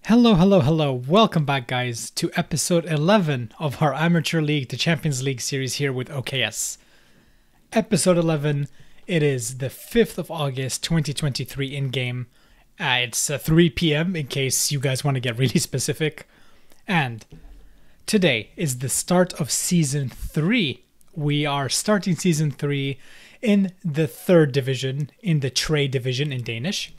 Hello, hello, hello. Welcome back, guys, to episode 11 of our Amateur League to Champions League series here with OKS. Episode 11, it is the 5th of August, 2023 in-game. It's 3 p.m. in case you guys want to get really specific. And today is the start of Season 3. We are starting Season 3 in the 3rd division, in the trade division in Danish.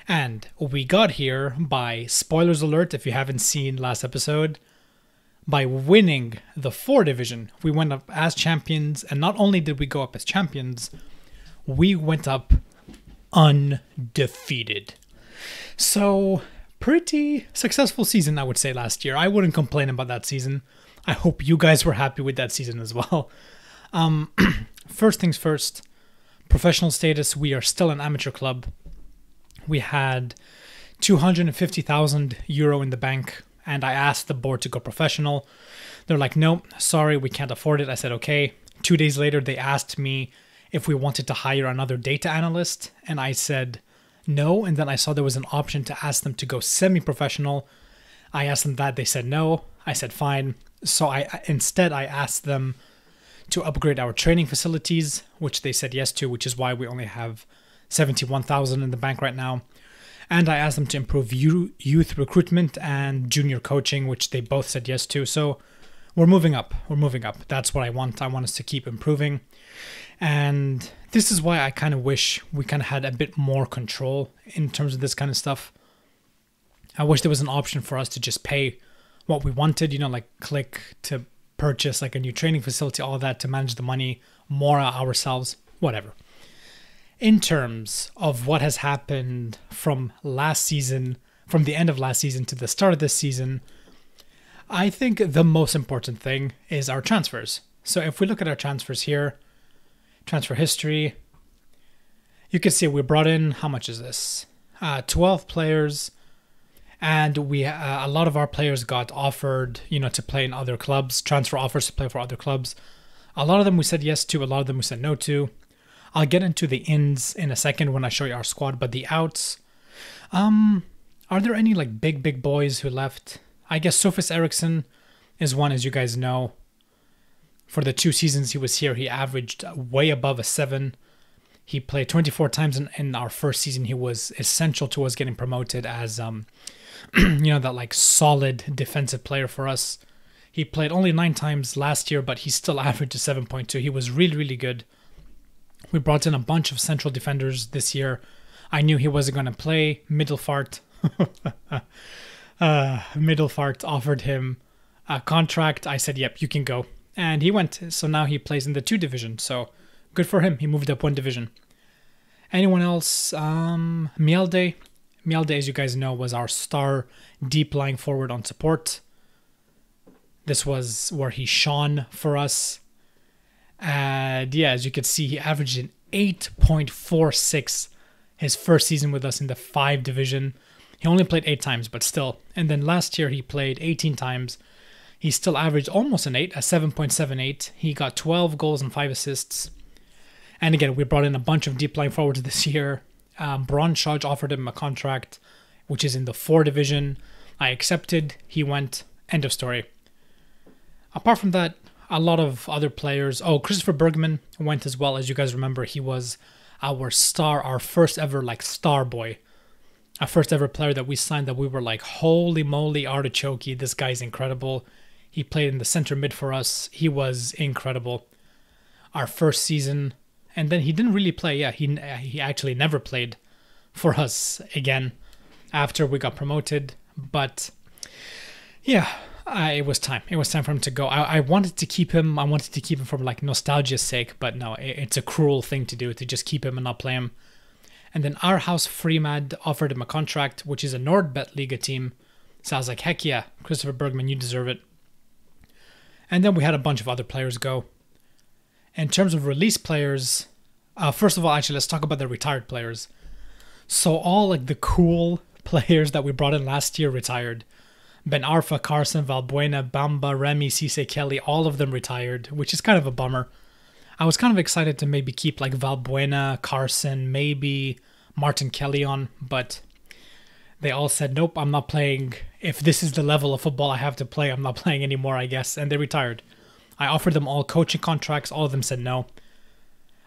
And we got here by, spoilers alert if you haven't seen last episode, by winning the 4 division. We went up as champions, and not only did we go up as champions, we went up undefeated. So, pretty successful season, I would say, last year. I wouldn't complain about that season. I hope you guys were happy with that season as well. First things first, professional status, we are still an amateur club. We had 250,000 euro in the bank, and I asked the board to go professional. They're like, no, sorry, we can't afford it. I said, okay. 2 days later, they asked me if we wanted to hire another data analyst, and I said no. And then I saw there was an option to ask them to go semi-professional. I asked them that. They said no. I said fine. So instead, I asked them to upgrade our training facilities, which they said yes to, which is why we only have 71,000 in the bank right now. And I asked them to improve youth recruitment and junior coaching, which they both said yes to. So we're moving up. We're moving up. That's what I want. I want us to keep improving. And this is why I kind of wish we kind of had a bit more control in terms of this kind of stuff. I wish there was an option for us to just pay what we wanted, like click to purchase like a new training facility, all that, to manage the money more ourselves, whatever. In terms of what has happened from last season, from the end of last season to the start of this season, I think the most important thing is our transfers. So if we look at our transfers here, transfer history, you can see we brought in, how much is this? 12 players, and we a lot of our players got offered, to play in other clubs, transfer offers to play for other clubs. A lot of them we said yes to, a lot of them we said no to. I'll get into the ins in a second when I show you our squad, but the outs, are there any like big boys who left? I guess Sofus Eriksson is one, as you guys know. For the 2 seasons he was here, he averaged way above a 7. He played 24 times in our first season. He was essential to us getting promoted as, that like solid defensive player for us. He played only 9 times last year, but he still averaged a 7.2. He was really, really good. We brought in a bunch of central defenders this year. I knew he wasn't going to play. Middelfart offered him a contract. I said, yep, you can go. And he went. So now he plays in the 2 division. So good for him. He moved up 1 division. Anyone else? Mjelde. Mjelde, as you guys know, was our star deep lying forward on support. This was where he shone for us. And yeah, as you can see, he averaged an 8.46 his first season with us in the 5 division. He only played 8 times, but still. And then last year he played 18 times. He still averaged almost an 8, a 7.78. He got 12 goals and 5 assists. And again, we brought in a bunch of deep line forwards this year. Bronschaj offered him a contract, which is in the 4 division. I accepted. He went. End of story. Apart from that, a lot of other players. Oh, Christopher Bergman went as well. As you guys remember, he was our star, our first ever like star boy. Our first ever player that we signed that we were like, holy moly, artichoke, this guy's incredible. He played in the center mid for us. He was incredible. Our first season. And then he didn't really play. Yeah, he actually never played for us again after we got promoted. But yeah, it was time. It was time for him to go. I wanted to keep him. I wanted to keep him from like nostalgia's sake, but no, it's a cruel thing to do, to just keep him and not play him. And then our house Fremad offered him a contract, which is a Nordbet Liga team. So I was like, heck yeah, Christopher Bergman, you deserve it. And then we had a bunch of other players go. In terms of release players, first of all, actually, let's talk about the retired players. So all like the cool players that we brought in last year retired. Ben Arfa, Carson, Valbuena, Bamba, Remy, Cisse, Kelly, all of them retired, which is kind of a bummer. I was kind of excited to maybe keep like Valbuena, Carson, maybe Martin Kelly on, but They all said, nope, I'm not playing. If this is the level of football I have to play, I'm not playing anymore, I guess. And they retired. I offered them all coaching contracts. All of them said no.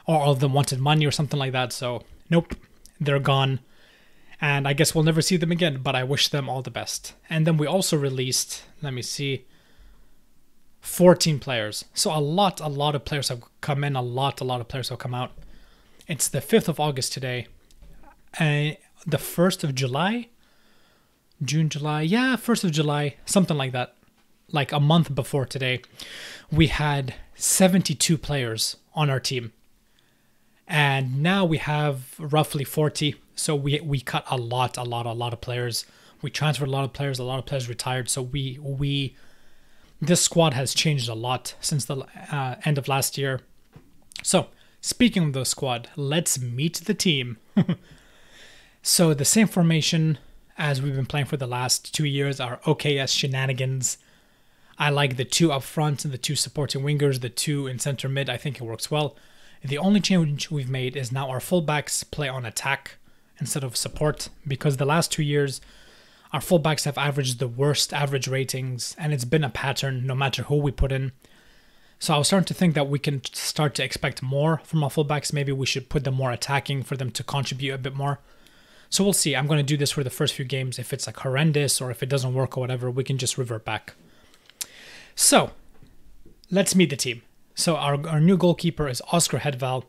Or all of them wanted money or something like that. So, nope, they're gone. And I guess we'll never see them again, but I wish them all the best. And then we also released, let me see, 14 players. So a lot of players have come in. A lot of players have come out. It's the 5th of August today. The 1st of July? June, July. Yeah, 1st of July. Something like that. Like a month before today. We had 72 players on our team. And now we have roughly 40. So we cut a lot of players. We transferred a lot of players retired. So this squad has changed a lot since the end of last year. So, speaking of the squad, let's meet the team. So, the same formation as we've been playing for the last 2 years are OKS shenanigans. I like the 2 up front and the 2 supporting wingers, the 2 in center mid. I think it works well. The only change we've made is now our fullbacks play on attack instead of support, because the last 2 years our fullbacks have averaged the worst average ratings, and it's been a pattern no matter who we put in. So I was starting to think that we can start to expect more from our fullbacks. Maybe we should put them more attacking for them to contribute a bit more. So we'll see. I'm going to do this for the first few games. If it's like horrendous or if it doesn't work or whatever, we can just revert back. So let's meet the team. So our new goalkeeper is Oscar Hedval.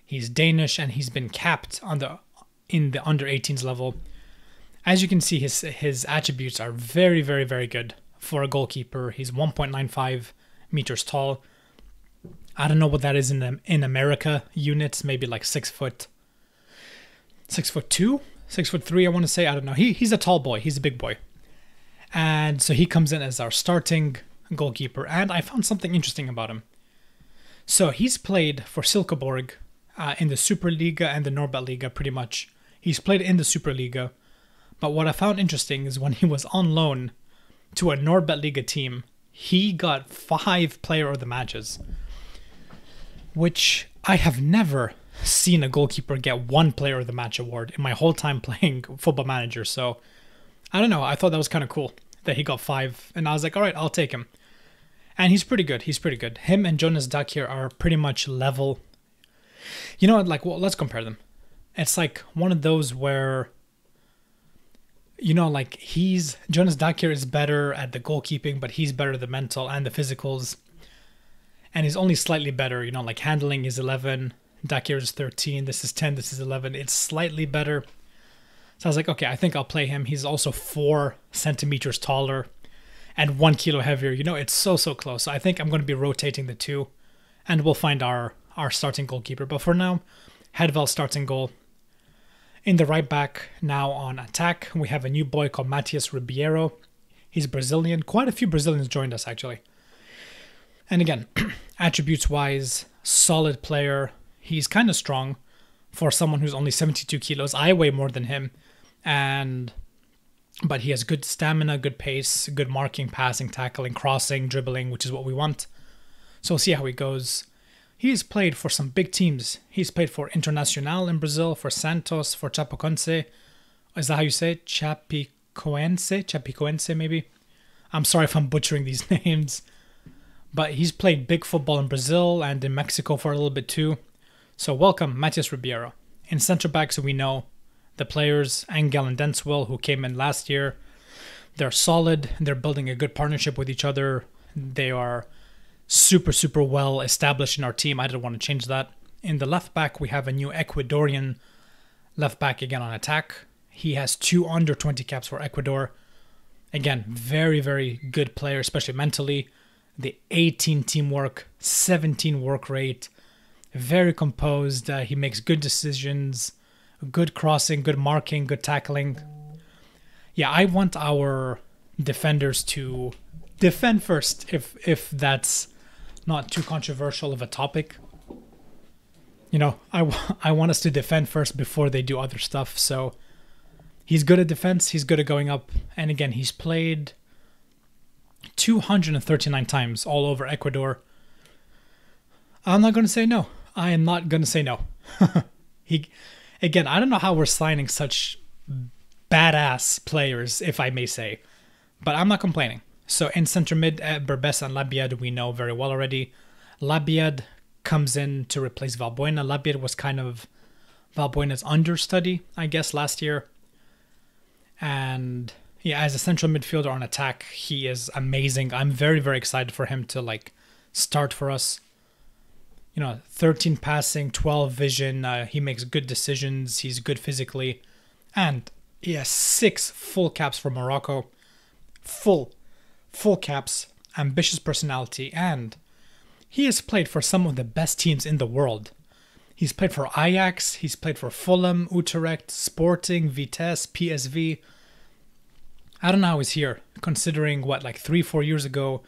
He's Danish and he's been capped in the under 18s level. As you can see, his attributes are very, very, very good for a goalkeeper. He's 1.95 meters tall. I don't know what that is in America units, maybe like 6 foot 2, 6'3", I want to say. I don't know. He's a tall boy. He's a big boy. And so he comes in as our starting goalkeeper. And I found something interesting about him. So he's played for Silkeborg in the Superliga and the Nordbet pretty much. He's played in the Superliga. But what I found interesting is when he was on loan to a Nordbet team, he got 5 player of the matches, which I have never seen a goalkeeper get 1 player of the match award in my whole time playing Football Manager. So I don't know. I thought that was kind of cool that he got 5, and I was like, all right, I'll take him. And he's pretty good. He's pretty good. Him and Jonas Duck here are pretty much level. You know what? Like, well, let's compare them. It's like one of those where, you know, like Jonas Dakir is better at the goalkeeping, but he's better at the mental and the physicals. And he's only slightly better, you know, like handling is 11, Dakir is 13, this is 10, this is 11. It's slightly better. So I was like, okay, I think I'll play him. He's also 4 centimeters taller and 1 kilo heavier. You know, it's so close. So I think I'm going to be rotating the 2 and we'll find our starting goalkeeper. But for now, Hedval starting goal. In the right back, now on attack, we have a new boy called Matias Ribeiro. He's Brazilian. Quite a few Brazilians joined us, actually. And again, attributes-wise, solid player. He's kind of strong for someone who's only 72 kilos. I weigh more than him. But he has good stamina, good pace, good marking, passing, tackling, crossing, dribbling, which is what we want. So we'll see how he goes. He's played for some big teams. He's played for Internacional in Brazil, for Santos, for Chapecoense. Is that how you say it? Chapecoense, maybe? I'm sorry if I'm butchering these names. But he's played big football in Brazil and in Mexico for a little bit too. So welcome, Matias Ribeiro. In centre backs, we know the players, Angel and Denswell, who came in last year. They're solid. They're building a good partnership with each other. They are super well established in our team. I didn't want to change that. In the left back, we have a new Ecuadorian left back again on attack. He has 2 under 20 caps for Ecuador. Again, very good player, especially mentally. The 18 teamwork, 17 work rate, very composed. He makes good decisions, good crossing, good marking, good tackling. Yeah, I want our defenders to defend first, if that's not too controversial of a topic. You know, I want us to defend first before they do other stuff. So he's good at defense. He's good at going up. And again, he's played 239 times all over Ecuador. I'm not going to say no. I am not going to say no. Again, I don't know how we're signing such badass players, if I may say. But I'm not complaining. So in center mid, Berbesa and Labiad, we know very well already. Labiad comes in to replace Valbuena. Labiad was kind of Valbuena's understudy, I guess, last year. And yeah, as a central midfielder on attack, he is amazing. I'm very, very excited for him to like start for us. 13 passing, 12 vision. He makes good decisions. He's good physically. And he has 6 full caps for Morocco. Full caps, ambitious personality, and he has played for some of the best teams in the world. He's played for Ajax, he's played for Fulham, Utrecht, Sporting, Vitesse, PSV. I don't know how he's here, considering 3-4 years ago,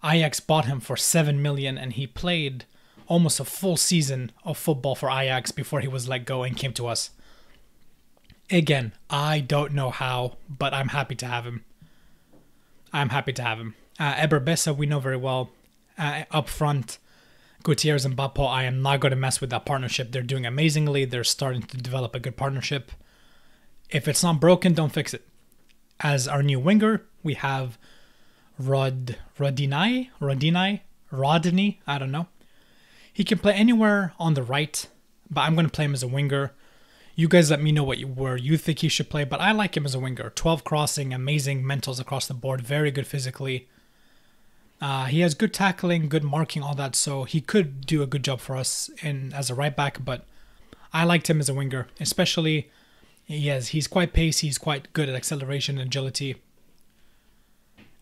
Ajax bought him for 7 million and he played almost a full season of football for Ajax before he was let go and came to us. Again, I don't know how, but I'm happy to have him. Eber Bessa, we know very well. Up front, Gutierrez and Bapo, I am not going to mess with that partnership. They're doing amazingly. They're starting to develop a good partnership. If it's not broken, don't fix it. As our new winger, we have Rodney, I don't know. He can play anywhere on the right, but I'm going to play him as a winger. You guys let me know where you think he should play, but I like him as a winger. 12 crossing, amazing mentals across the board, very good physically. He has good tackling, good marking, all that, so he could do a good job for us as a right back, but I liked him as a winger, especially he's quite pacey, he's quite good at acceleration and agility.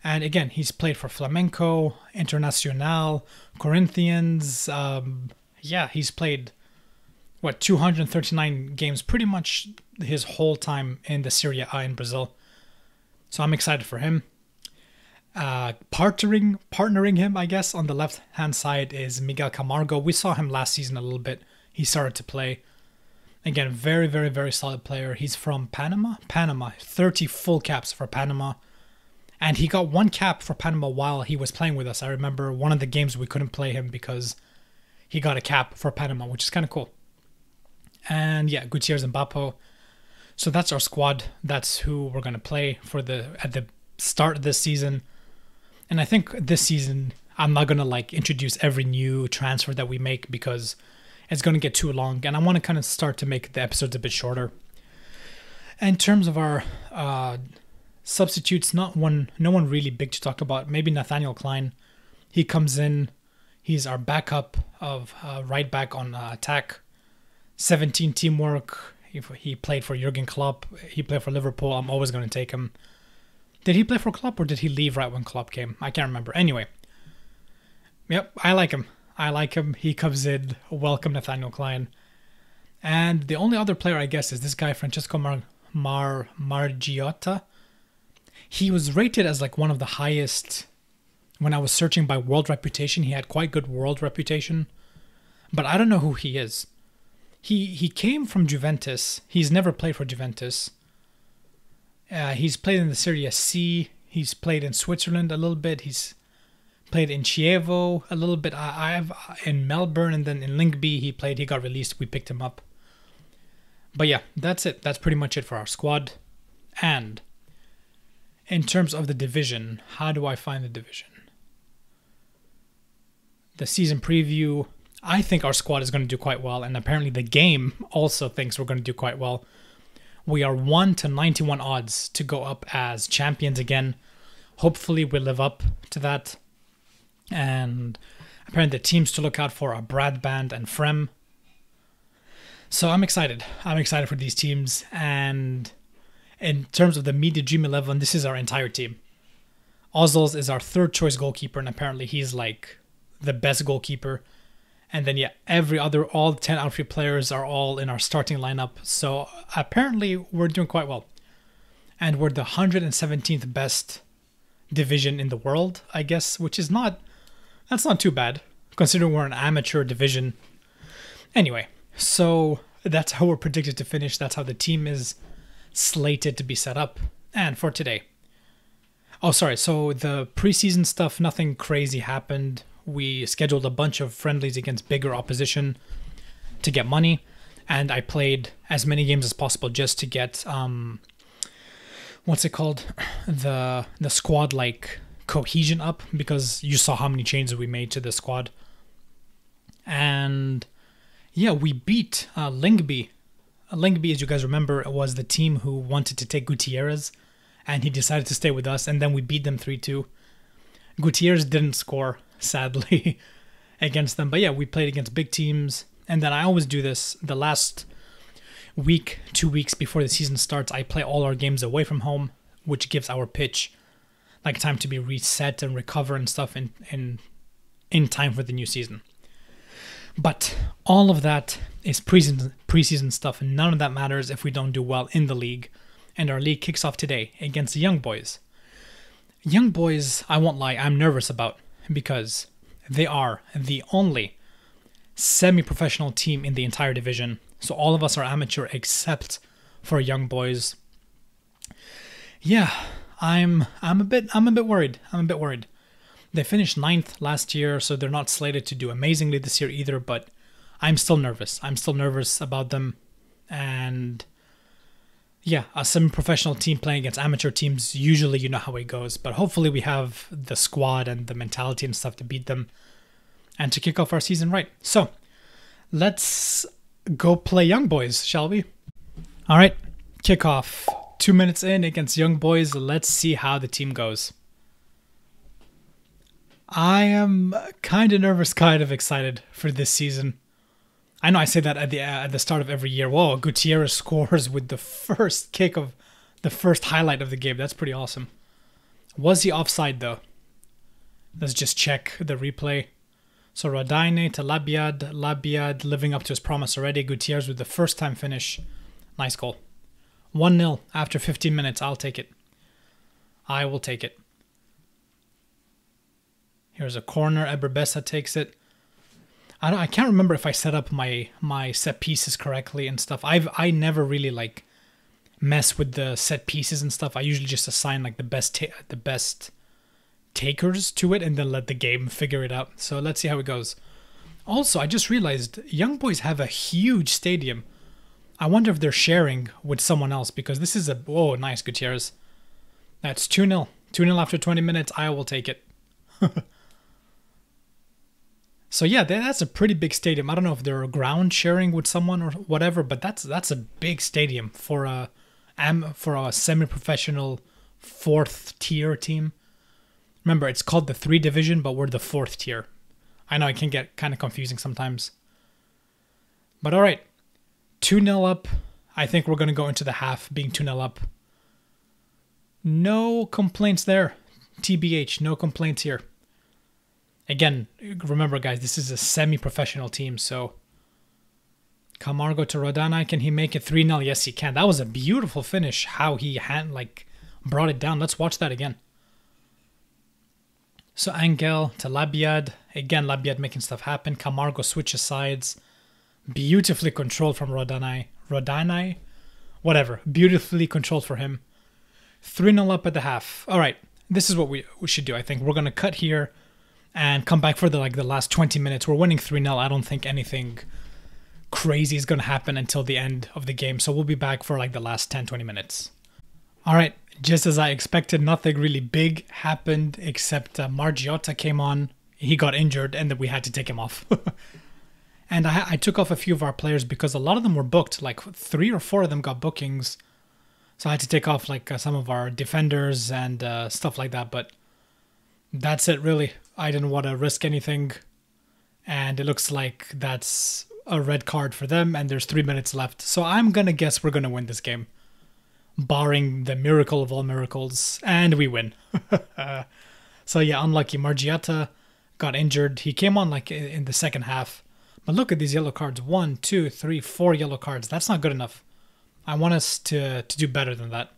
And again, he's played for Flamenco, Internacional, Corinthians. He's played 239 games, pretty much his whole time in the Serie A in Brazil. So I'm excited for him. Partnering him, I guess, on the left-hand side is Miguel Camargo. We saw him last season a little bit. He started to play. Again, very, very, very solid player. He's from Panama. 30 full caps for Panama. And he got 1 cap for Panama while he was playing with us. I remember one of the games we couldn't play him because he got a cap for Panama, which is kind of cool. And yeah, Gutierrez and Bapo. So that's our squad. That's who we're going to play at the start of this season. And I think this season, I'm not going to introduce every new transfer that we make because it's going to get too long. And I want to kind of start to make the episodes a bit shorter. In terms of our substitutes, no one really big to talk about. Maybe Nathaniel Klein. He comes in. He's our backup of right back on attack. 17 teamwork. He played for Jurgen Klopp. He played for Liverpool. I'm always going to take him. Did he play for Klopp or did he leave right when Klopp came? I can't remember. Anyway. Yep, I like him. He comes in. Welcome, Nathaniel Klein. And the only other player, I guess, is this guy, Francesco Margiotta. He was rated as one of the highest. When I was searching by world reputation, he had quite good world reputation. But I don't know who he is. He came from Juventus. He's never played for Juventus. He's played in the Serie C. He's played in Switzerland a little bit. He's played in Chievo a little bit. I've in Melbourne, and then in Lyngby he played. He got released. We picked him up. But yeah, that's it. That's pretty much it for our squad. And in terms of the division, how do I find the division? The season preview. I think our squad is going to do quite well, and apparently the game also thinks we're going to do quite well. We are 1-91 odds to go up as champions again. Hopefully we live up to that. And apparently the teams to look out for are Bradband and Frem. So I'm excited. I'm excited for these teams. And in terms of the Media Dream 11, this is our entire team. Ozils is our third choice goalkeeper, and apparently he's the best goalkeeper. And then, all 10 outfield players are all in our starting lineup. So apparently we're doing quite well. And we're the 117th best division in the world, I guess, that's not too bad, considering we're an amateur division. Anyway, so that's how we're predicted to finish. That's how the team is slated to be set up. And for today. So the preseason stuff, nothing crazy happened. We scheduled a bunch of friendlies against bigger opposition to get money, and I played as many games as possible just to get what's it called, the squad like cohesion up, because you saw how many changes we made to the squad. And yeah, we beat Lyngby. Lyngby, as you guys remember, was the team who wanted to take Gutierrez, and he decided to stay with us, and then we beat them 3-2. Gutierrez didn't score, sadly, against them. But yeah, we played against big teams. And then I always do this. The last week, 2 weeks before the season starts, I play all our games away from home, which gives our pitch like time to be reset and recover and stuff in time for the new season. But all of that is preseason stuff, and none of that matters if we don't do well in the league. And our league kicks off today against the Young Boys. Young Boys, I won't lie, I'm nervous about, because they are the only semi-professional team in the entire division. So all of us are amateur except for Young Boys. Yeah, I'm a bit worried. They finished 9th last year, so they're not slated to do amazingly this year either, but I'm still nervous. I'm still nervous about them. And yeah, a semi-professional team playing against amateur teams, usually you know how it goes, but hopefully we have the squad and the mentality and stuff to beat them and to kick off our season right. So let's go play Young Boys, shall we? All right, kickoff. 2 minutes in against Young Boys. Let's see how the team goes. I am kind of nervous, kind of excited for this season. I know I say that at the start of every year. Whoa, Gutierrez scores with the first kick of the first highlight of the game. That's pretty awesome. Was he offside though? Let's just check the replay. So Radaine to Labiad. Labiad living up to his promise already. Gutierrez with the first time finish. Nice goal. 1-0 after 15 minutes. I'll take it. I will take it. Here's a corner. Eberbessa takes it. I can't remember if I set up my set pieces correctly and stuff. I never really like mess with the set pieces and stuff. I usually just assign like the best takers to it and then let the game figure it out. So let's see how it goes. Also, I just realized Young Boys have a huge stadium. I wonder if they're sharing with someone else, because this is whoa, nice Gutierrez. That's 2-0. 2-0 after 20 minutes. I will take it. So yeah, that's a pretty big stadium. I don't know if they're ground sharing with someone or whatever, but that's a big stadium for a semi-professional 4th tier team. Remember, it's called the 3 division, but we're the 4th tier. I know it can get kind of confusing sometimes. But all right, 2-0 up. I think we're going to go into the half being 2-0 up. No complaints there. TBH, no complaints here. Again, remember guys, this is a semi-professional team, so Camargo to Rodana, can he make it 3-0? Yes, he can. That was a beautiful finish, how he brought it down. Let's watch that again. So Angel to Labiad. Again, Labiad making stuff happen. Camargo switches sides. Beautifully controlled from Rodana. Rodana? Whatever. Beautifully controlled for him. 3-0 up at the half. All right, this is what we should do, I think. We're going to cut here and come back for the last 20 minutes. We're winning 3-0. I don't think anything crazy is going to happen until the end of the game. So we'll be back for the last 10-20 minutes. All right, just as I expected, nothing really big happened except Margiotta came on. He got injured and then we had to take him off. And I took off a few of our players because a lot of them were booked. Like 3 or 4 of them got bookings. So I had to take off some of our defenders and stuff like that. But that's it really. I didn't want to risk anything. And it looks like that's a red card for them. And there's 3 minutes left. So I'm going to guess we're going to win this game. Barring the miracle of all miracles. And we win. So yeah, unlucky. Margiotta got injured. He came on in the second half. But look at these yellow cards. 1, 2, 3, 4 yellow cards. That's not good enough. I want us to do better than that.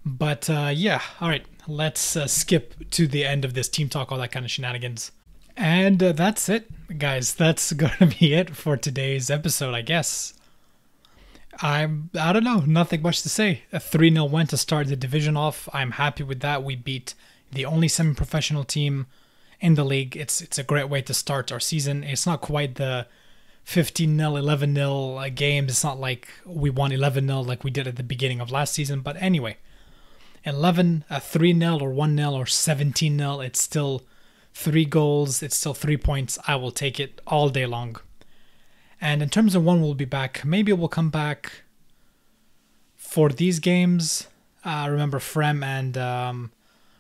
But yeah, all right. Let's skip to the end of this team talk, all that kind of shenanigans. And that's it, guys. That's going to be it for today's episode, I guess. I don't know. Nothing much to say. A 3-0 win to start the division off. I'm happy with that. We beat the only semi-professional team in the league. It's a great way to start our season. It's not quite the 15-0, 11-0 games. It's not like we won 11-0 like we did at the beginning of last season. But anyway, 11, 3-0 or 1-0 or 17-0. It's still 3 goals. It's still 3 points. I will take it all day long. And in terms of when we'll be back, maybe we'll come back for these games. Remember, Frem and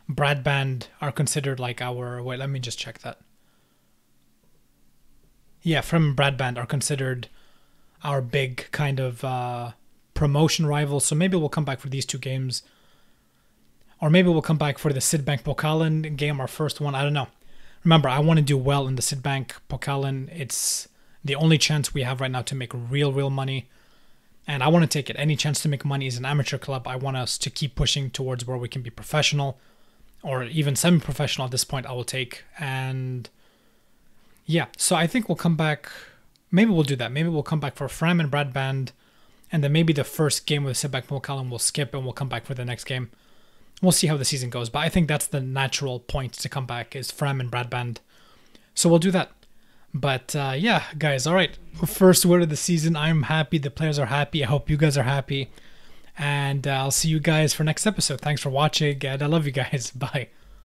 Bradband are considered like our... Wait, let me just check that. Yeah, Frem and Bradband are considered our big kind of promotion rivals. So maybe we'll come back for these 2 games. Or maybe we'll come back for the Sidbank Pokalen game, our first one. I don't know. Remember, I want to do well in the Sidbank Pokalen. It's the only chance we have right now to make real money. And I want to take it. Any chance to make money is an amateur club. I want us to keep pushing towards where we can be professional. Or even semi-professional at this point, I will take. And yeah, so I think we'll come back. Maybe we'll do that. Maybe we'll come back for Fram and Bradband. And then maybe the first game with Sidbank Pokalen we'll skip and we'll come back for the next game. We'll see how the season goes, but I think that's the natural point to come back is Fram and Bradband. So we'll do that. But yeah, guys, all right. First word of the season. I'm happy. The players are happy. I hope you guys are happy. And I'll see you guys for next episode. Thanks for watching, and I love you guys. Bye.